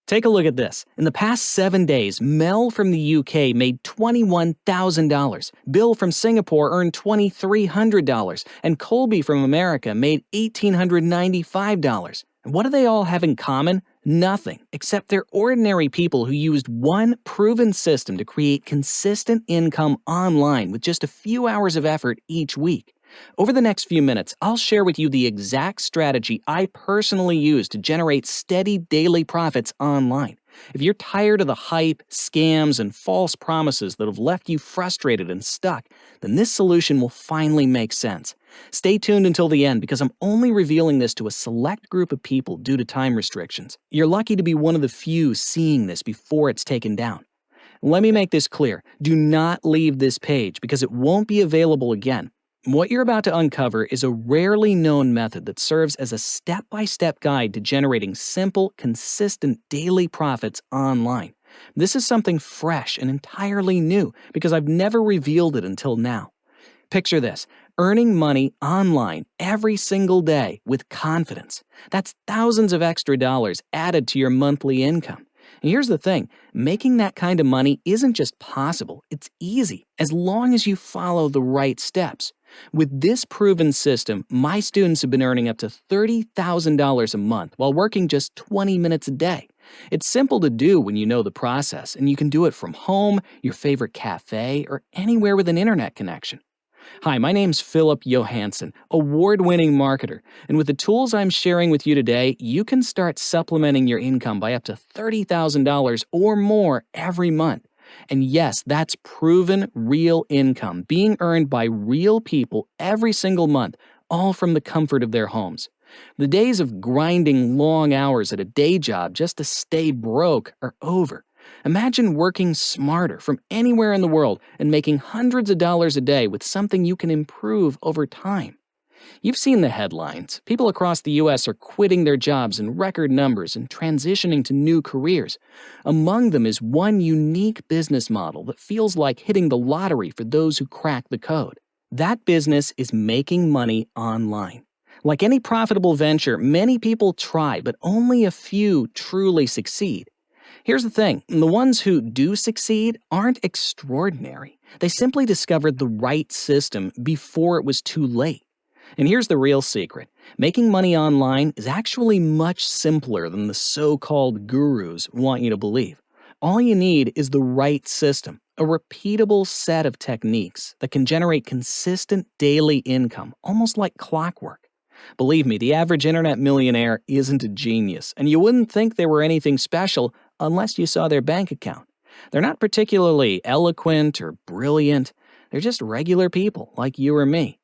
Take a look at this. In the past 7 days, Mel from the UK made $21,000. Bill from Singapore earned $2,300. And Colby from America made $1,895. And what do they all have in common? Nothing, except they're ordinary people who used one proven system to create consistent income online with just a few hours of effort each week. Over the next few minutes, I'll share with you the exact strategy I personally use to generate steady daily profits online. If you're tired of the hype, scams, and false promises that have left you frustrated and stuck, then this solution will finally make sense. Stay tuned until the end because I'm only revealing this to a select group of people due to time restrictions. You're lucky to be one of the few seeing this before it's taken down. Let me make this clear. Do not leave this page because it won't be available again. What you're about to uncover is a rarely known method that serves as a step-by-step guide to generating simple, consistent daily profits online. This is something fresh and entirely new because I've never revealed it until now. Picture this, earning money online every single day with confidence. That's thousands of extra dollars added to your monthly income. And here's the thing, making that kind of money isn't just possible, it's easy, as long as you follow the right steps. With this proven system, my students have been earning up to $30,000 a month while working just 20 minutes a day. It's simple to do when you know the process, and you can do it from home, your favorite cafe, or anywhere with an internet connection. Hi, my name's Philip Johansen, award-winning marketer, and with the tools I'm sharing with you today, you can start supplementing your income by up to $30,000 or more every month. And yes, that's proven real income being earned by real people every single month, all from the comfort of their homes. The days of grinding long hours at a day job just to stay broke are over. Imagine working smarter from anywhere in the world and making hundreds of dollars a day with something you can improve over time. You've seen the headlines. People across the U.S. are quitting their jobs in record numbers and transitioning to new careers. Among them is one unique business model that feels like hitting the lottery for those who crack the code. That business is making money online. Like any profitable venture, many people try, but only a few truly succeed. Here's the thing, the ones who do succeed aren't extraordinary. They simply discovered the right system before it was too late. And here's the real secret. Making money online is actually much simpler than the so-called gurus want you to believe. All you need is the right system, a repeatable set of techniques that can generate consistent daily income, almost like clockwork. Believe me, the average internet millionaire isn't a genius, and you wouldn't think they were anything special unless you saw their bank account. They're not particularly eloquent or brilliant. They're just regular people like you or me.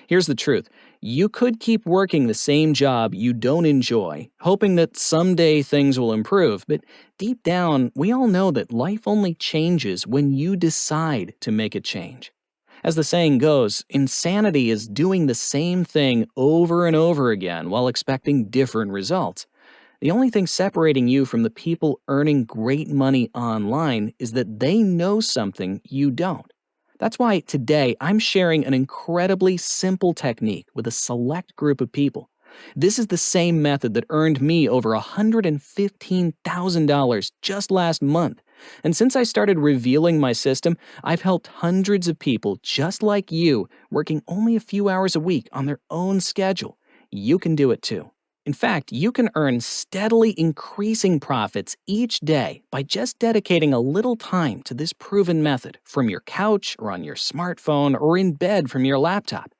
Here's the truth. You could keep working the same job you don't enjoy, hoping that someday things will improve, but deep down, we all know that life only changes when you decide to make a change. As the saying goes, insanity is doing the same thing over and over again while expecting different results. The only thing separating you from the people earning great money online is that they know something you don't. That's why today I'm sharing an incredibly simple technique with a select group of people. This is the same method that earned me over $115,000 just last month. And since I started revealing my system, I've helped hundreds of people just like you working only a few hours a week on their own schedule. You can do it too. In fact, you can earn steadily increasing profits each day by just dedicating a little time to this proven method from your couch or on your smartphone or in bed from your laptop.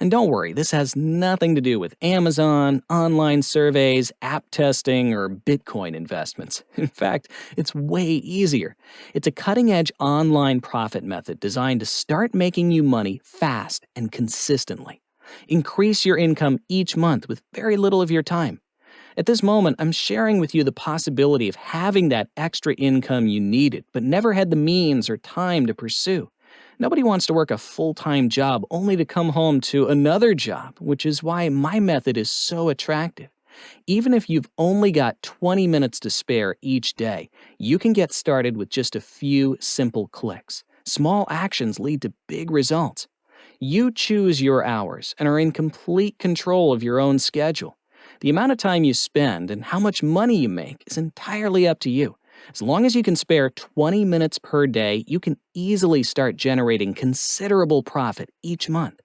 And don't worry, this has nothing to do with Amazon, online surveys, app testing, or Bitcoin investments. In fact, it's way easier. It's a cutting-edge online profit method designed to start making you money fast and consistently. Increase your income each month with very little of your time. At this moment, I'm sharing with you the possibility of having that extra income you needed, but never had the means or time to pursue. Nobody wants to work a full-time job only to come home to another job, which is why my method is so attractive. Even if you've only got 20 minutes to spare each day, you can get started with just a few simple clicks. Small actions lead to big results. You choose your hours and are in complete control of your own schedule. The amount of time you spend and how much money you make is entirely up to you. As long as you can spare 20 minutes per day, you can easily start generating considerable profit each month.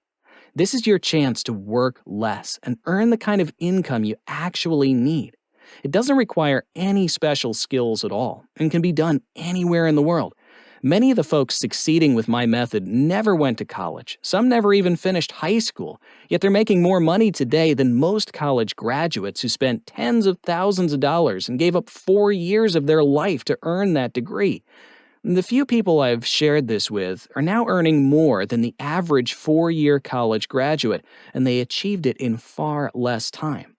This is your chance to work less and earn the kind of income you actually need. It doesn't require any special skills at all and can be done anywhere in the world. Many of the folks succeeding with my method never went to college. Some never even finished high school, yet they're making more money today than most college graduates who spent tens of thousands of dollars and gave up 4 years of their life to earn that degree. The few people I've shared this with are now earning more than the average 4 year college graduate, and they achieved it in far less time.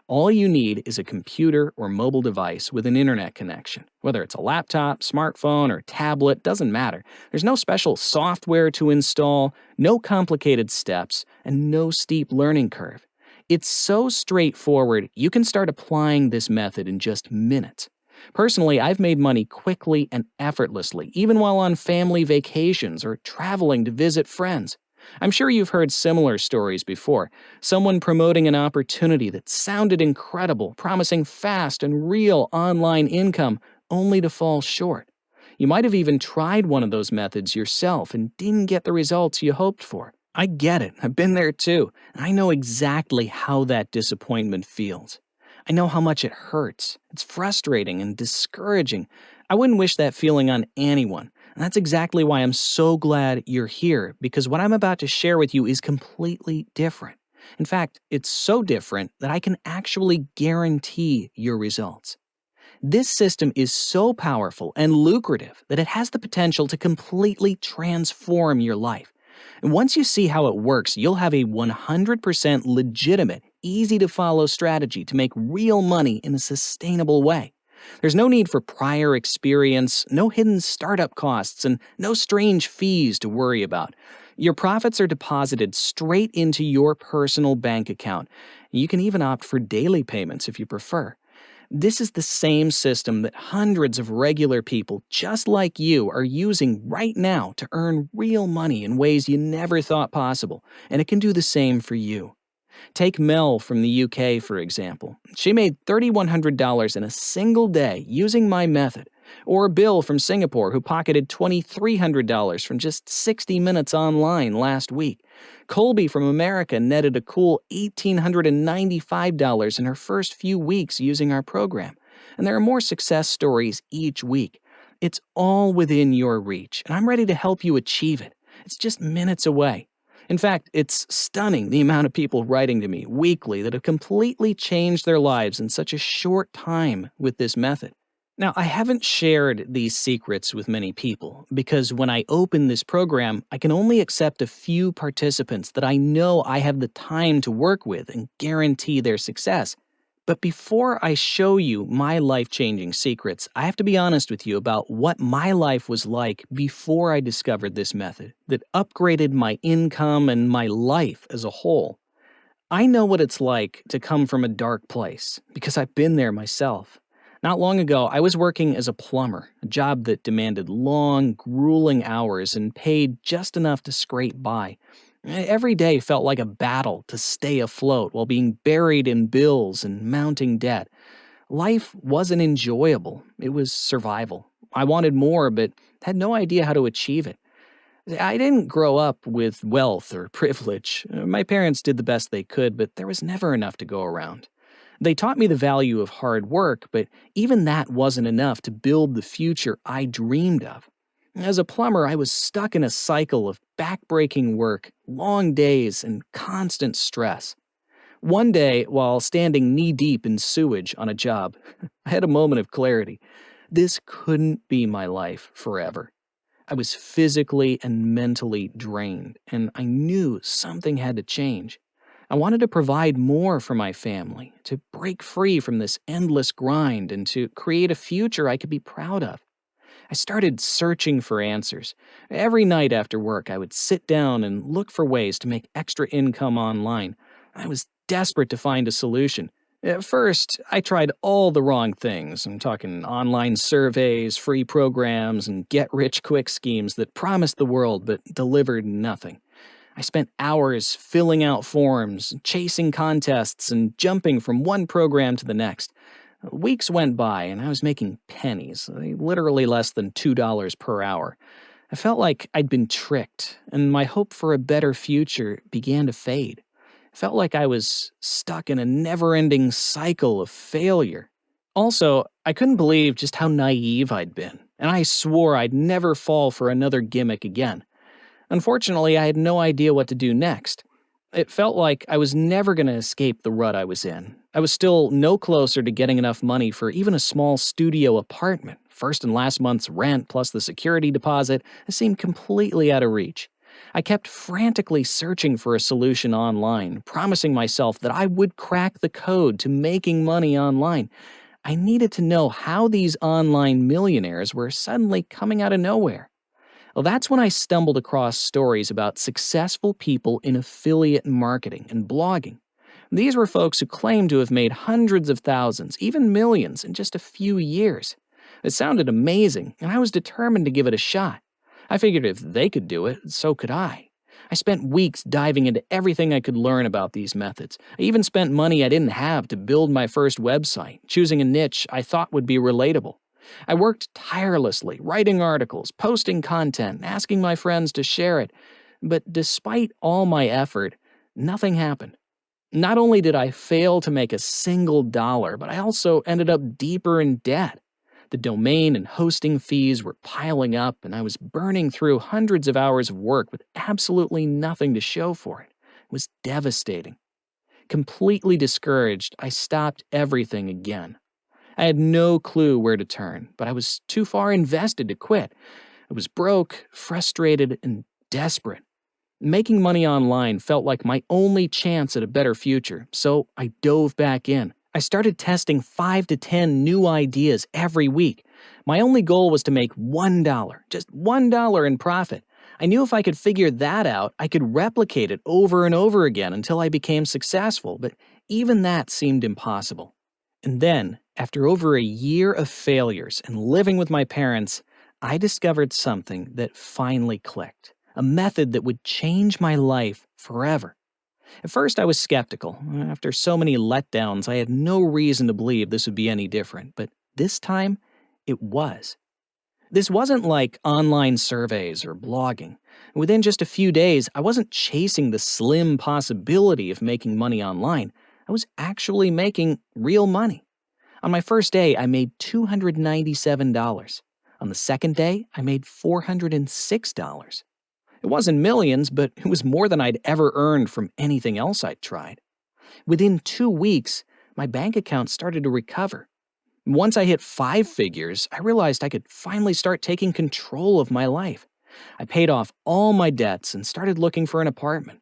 All you need is a computer or mobile device with an internet connection. Whether it's a laptop, smartphone, or tablet, doesn't matter. There's no special software to install, no complicated steps, and no steep learning curve. It's so straightforward, you can start applying this method in just minutes. Personally, I've made money quickly and effortlessly, even while on family vacations or traveling to visit friends. I'm sure you've heard similar stories before. Someone promoting an opportunity that sounded incredible, promising fast and real online income, only to fall short. You might have even tried one of those methods yourself and didn't get the results you hoped for. I get it. I've been there too, and I know exactly how that disappointment feels. I know how much it hurts. It's frustrating and discouraging. I wouldn't wish that feeling on anyone. And that's exactly why I'm so glad you're here, because what I'm about to share with you is completely different. In fact, it's so different that I can actually guarantee your results. This system is so powerful and lucrative that it has the potential to completely transform your life. And once you see how it works, you'll have a 100% legitimate, easy to follow strategy to make real money in a sustainable way. There's no need for prior experience, no hidden startup costs, and no strange fees to worry about. Your profits are deposited straight into your personal bank account. You can even opt for daily payments if you prefer. This is the same system that hundreds of regular people just like you are using right now to earn real money in ways you never thought possible, and it can do the same for you. Take Mel from the UK, for example. She made $3,100 in a single day using my method. Or Bill from Singapore, who pocketed $2,300 from just 60 minutes online last week. Colby from America netted a cool $1,895 in her first few weeks using our program. And there are more success stories each week. It's all within your reach, and I'm ready to help you achieve it. It's just minutes away. In fact, it's stunning the amount of people writing to me weekly that have completely changed their lives in such a short time with this method. Now, I haven't shared these secrets with many people because when I open this program, I can only accept a few participants that I know I have the time to work with and guarantee their success. But before I show you my life-changing secrets, I have to be honest with you about what my life was like before I discovered this method that upgraded my income and my life as a whole. I know what it's like to come from a dark place because I've been there myself. Not long ago, I was working as a plumber, a job that demanded long, grueling hours and paid just enough to scrape by. Every day felt like a battle to stay afloat while being buried in bills and mounting debt. Life wasn't enjoyable. It was survival. I wanted more, but had no idea how to achieve it. I didn't grow up with wealth or privilege. My parents did the best they could, but there was never enough to go around. They taught me the value of hard work, but even that wasn't enough to build the future I dreamed of. As a plumber, I was stuck in a cycle of back-breaking work, long days, and constant stress. One day, while standing knee-deep in sewage on a job, I had a moment of clarity. This couldn't be my life forever. I was physically and mentally drained, and I knew something had to change. I wanted to provide more for my family, to break free from this endless grind, and to create a future I could be proud of. I started searching for answers. Every night after work, I would sit down and look for ways to make extra income online. I was desperate to find a solution. At first, I tried all the wrong things. I'm talking online surveys, free programs, and get-rich-quick schemes that promised the world but delivered nothing. I spent hours filling out forms, chasing contests, and jumping from one program to the next. Weeks went by, and I was making pennies, literally less than $2 per hour. I felt like I'd been tricked, and my hope for a better future began to fade. I felt like I was stuck in a never ending cycle of failure. Also, I couldn't believe just how naive I'd been, and I swore I'd never fall for another gimmick again. Unfortunately, I had no idea what to do next. It felt like I was never going to escape the rut I was in. I was still no closer to getting enough money for even a small studio apartment. First and last month's rent plus the security deposit seemed completely out of reach. I kept frantically searching for a solution online, promising myself that I would crack the code to making money online. I needed to know how these online millionaires were suddenly coming out of nowhere. Well, that's when I stumbled across stories about successful people in affiliate marketing and blogging. These were folks who claimed to have made hundreds of thousands, even millions, in just a few years. It sounded amazing, and I was determined to give it a shot. I figured if they could do it, so could I. I spent weeks diving into everything I could learn about these methods. I even spent money I didn't have to build my first website, choosing a niche I thought would be relatable. I worked tirelessly, writing articles, posting content, asking my friends to share it. But despite all my effort, nothing happened. Not only did I fail to make a single dollar, but I also ended up deeper in debt. The domain and hosting fees were piling up, and I was burning through hundreds of hours of work with absolutely nothing to show for it. It was devastating. Completely discouraged, I stopped everything again. I had no clue where to turn, but I was too far invested to quit. I was broke, frustrated, and desperate. Making money online felt like my only chance at a better future, so I dove back in. I started testing 5 to 10 new ideas every week. My only goal was to make $1, just $1 in profit. I knew if I could figure that out, I could replicate it over and over again until I became successful, but even that seemed impossible. And then, after over a year of failures and living with my parents, I discovered something that finally clicked. A method that would change my life forever. At first, I was skeptical. After so many letdowns, I had no reason to believe this would be any different, but this time, it was. This wasn't like online surveys or blogging. Within just a few days, I wasn't chasing the slim possibility of making money online. I was actually making real money. On my first day, I made $297. On the second day, I made $406. It wasn't millions, but it was more than I'd ever earned from anything else I'd tried. Within 2 weeks, my bank account started to recover. Once I hit 5 figures, I realized I could finally start taking control of my life. I paid off all my debts and started looking for an apartment.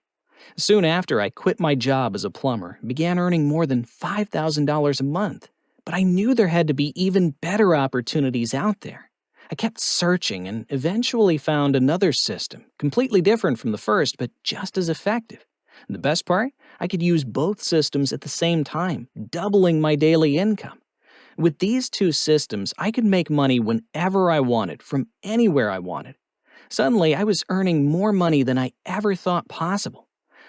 Soon after, I quit my job as a plumber and began earning more than $5,000 a month. But I knew there had to be even better opportunities out there. I kept searching and eventually found another system, completely different from the first, but just as effective. And the best part? I could use both systems at the same time, doubling my daily income. With these two systems, I could make money whenever I wanted, from anywhere I wanted. Suddenly, I was earning more money than I ever thought possible.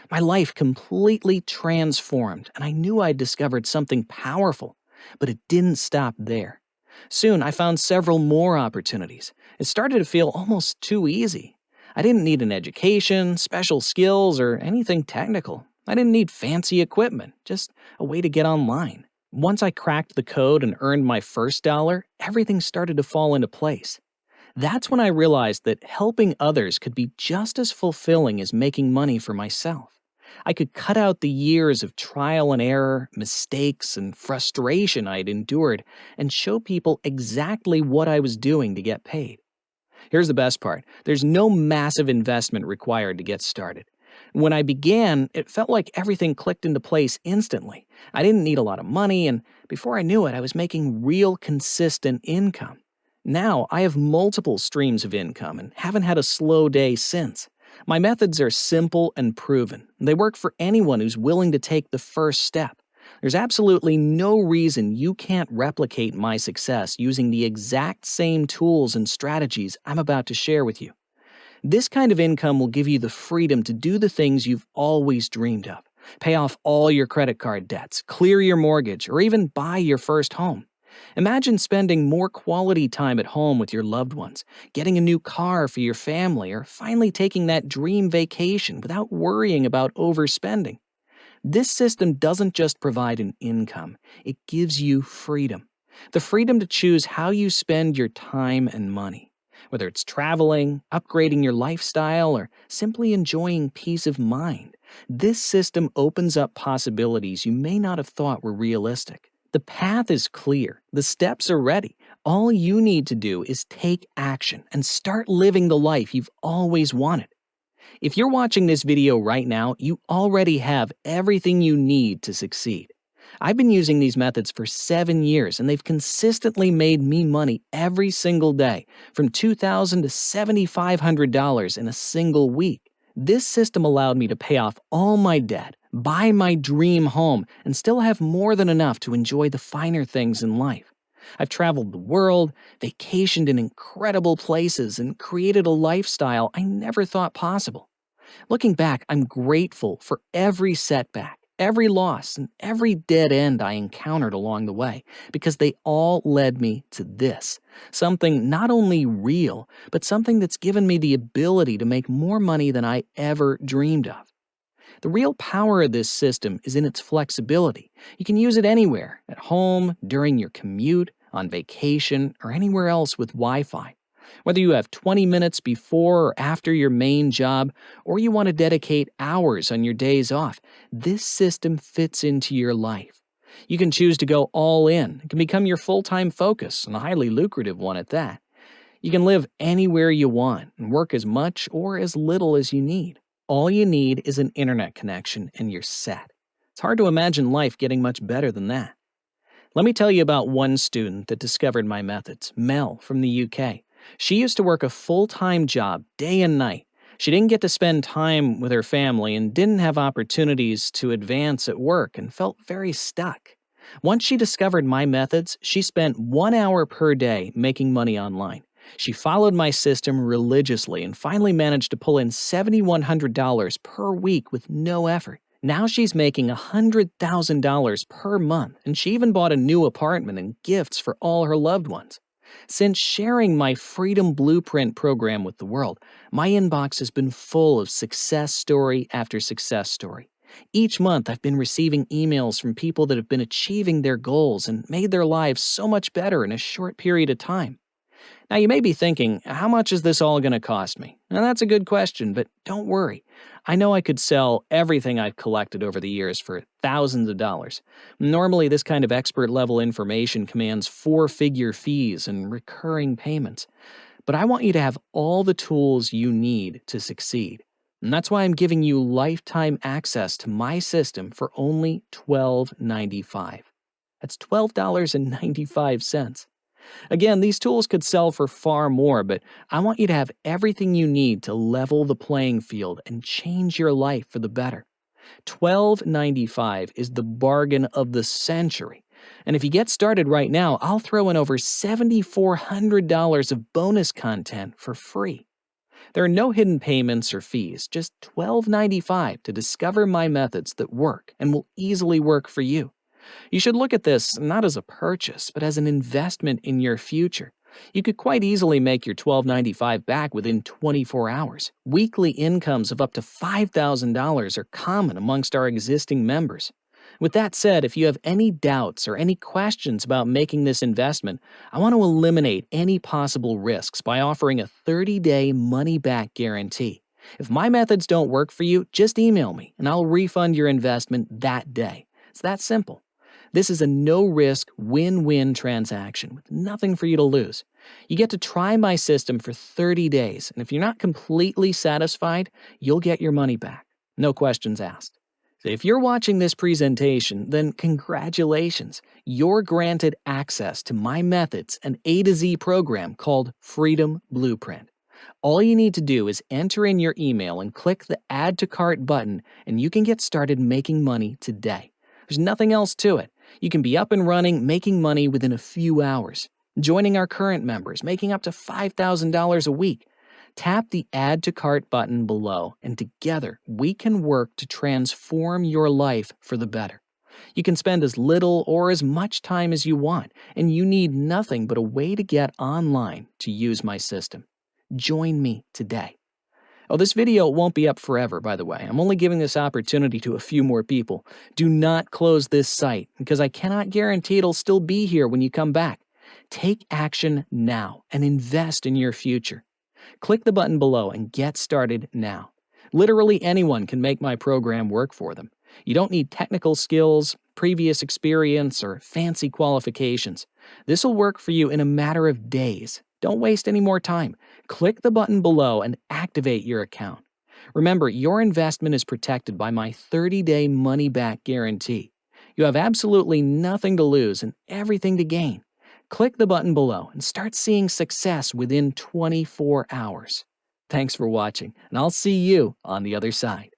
My life completely transformed, and I knew I'd discovered something powerful. But it didn't stop there. Soon, I found several more opportunities. It started to feel almost too easy. I didn't need an education, special skills, or anything technical. I didn't need fancy equipment, just a way to get online. Once I cracked the code and earned my first dollar, everything started to fall into place. That's when I realized that helping others could be just as fulfilling as making money for myself. I could cut out the years of trial and error, mistakes, and frustration I'd endured and show people exactly what I was doing to get paid. Here's the best part. There's no massive investment required to get started. When I began, it felt like everything clicked into place instantly. I didn't need a lot of money, and before I knew it, I was making real consistent income. Now, I have multiple streams of income and haven't had a slow day since. My methods are simple and proven. They work for anyone who's willing to take the first step. There's absolutely no reason you can't replicate my success using the exact same tools and strategies I'm about to share with you. This kind of income will give you the freedom to do the things you've always dreamed of. Pay off all your credit card debts, clear your mortgage, or even buy your first home. Imagine spending more quality time at home with your loved ones, getting a new car for your family, or finally taking that dream vacation without worrying about overspending. This system doesn't just provide an income, it gives you freedom. The freedom to choose how you spend your time and money. Whether it's traveling, upgrading your lifestyle, or simply enjoying peace of mind, this system opens up possibilities you may not have thought were realistic. The path is clear, the steps are ready. All you need to do is take action and start living the life you've always wanted. If you're watching this video right now, you already have everything you need to succeed. I've been using these methods for 7 years, and they've consistently made me money every single day, from $2,000 to $7,500 in a single week. This system allowed me to pay off all my debt, buy my dream home, and still have more than enough to enjoy the finer things in life. I've traveled the world, vacationed in incredible places, and created a lifestyle I never thought possible. Looking back, I'm grateful for every setback, every loss, and every dead end I encountered along the way, because they all led me to this. Something not only real, but something that's given me the ability to make more money than I ever dreamed of. The real power of this system is in its flexibility. You can use it anywhere, at home, during your commute, on vacation, or anywhere else with Wi-Fi. Whether you have 20 minutes before or after your main job, or you want to dedicate hours on your days off, this system fits into your life. You can choose to go all in. It can become your full-time focus, and a highly lucrative one at that. You can live anywhere you want and work as much or as little as you need. All you need is an internet connection and you're set. It's hard to imagine life getting much better than that. Let me tell you about one student that discovered my methods, Mel from the UK. She used to work a full-time job day and night. She didn't get to spend time with her family and didn't have opportunities to advance at work and felt very stuck. Once she discovered my methods, she spent 1 hour per day making money online. She followed my system religiously and finally managed to pull in $7,100 per week with no effort. Now she's making $100,000 per month, and she even bought a new apartment and gifts for all her loved ones. Since sharing my Freedom Blueprint program with the world, my inbox has been full of success story after success story. Each month, I've been receiving emails from people that have been achieving their goals and made their lives so much better in a short period of time. Now, you may be thinking, how much is this all going to cost me? Now, that's a good question, but don't worry. I know I could sell everything I've collected over the years for thousands of dollars. Normally, this kind of expert-level information commands four-figure fees and recurring payments. But I want you to have all the tools you need to succeed. And that's why I'm giving you lifetime access to my system for only $12.95. That's $12.95. Again, these tools could sell for far more, but I want you to have everything you need to level the playing field and change your life for the better. $12.95 is the bargain of the century. And if you get started right now, I'll throw in over $7,400 of bonus content for free. There are no hidden payments or fees, just $12.95 to discover my methods that work and will easily work for you. You should look at this not as a purchase, but as an investment in your future. You could quite easily make your $12.95 back within 24 hours. Weekly incomes of up to $5,000 are common amongst our existing members. With that said, if you have any doubts or any questions about making this investment, I want to eliminate any possible risks by offering a 30-day money-back guarantee. If my methods don't work for you, just email me and I'll refund your investment that day. It's that simple. This is a no-risk, win-win transaction with nothing for you to lose. You get to try my system for 30 days, and if you're not completely satisfied, you'll get your money back. No questions asked. So if you're watching this presentation, then congratulations. You're granted access to my methods, an A to Z program called Freedom Blueprint. All you need to do is enter in your email and click the Add to Cart button, and you can get started making money today. There's nothing else to it. You can be up and running, making money within a few hours. Joining our current members, making up to $5,000 a week. Tap the Add to Cart button below, and together we can work to transform your life for the better. You can spend as little or as much time as you want, and you need nothing but a way to get online to use my system. Join me today. Oh, this video won't be up forever, by the way. I'm only giving this opportunity to a few more people. Do not close this site, because I cannot guarantee it'll still be here when you come back. Take action now and invest in your future. Click the button below and get started now. Literally anyone can make my program work for them. You don't need technical skills, previous experience, or fancy qualifications. This will work for you in a matter of days. Don't waste any more time. Click the button below and activate your account. Remember, your investment is protected by my 30-day money-back guarantee. You have absolutely nothing to lose and everything to gain. Click the button below and start seeing success within 24 hours. Thanks for watching, and I'll see you on the other side.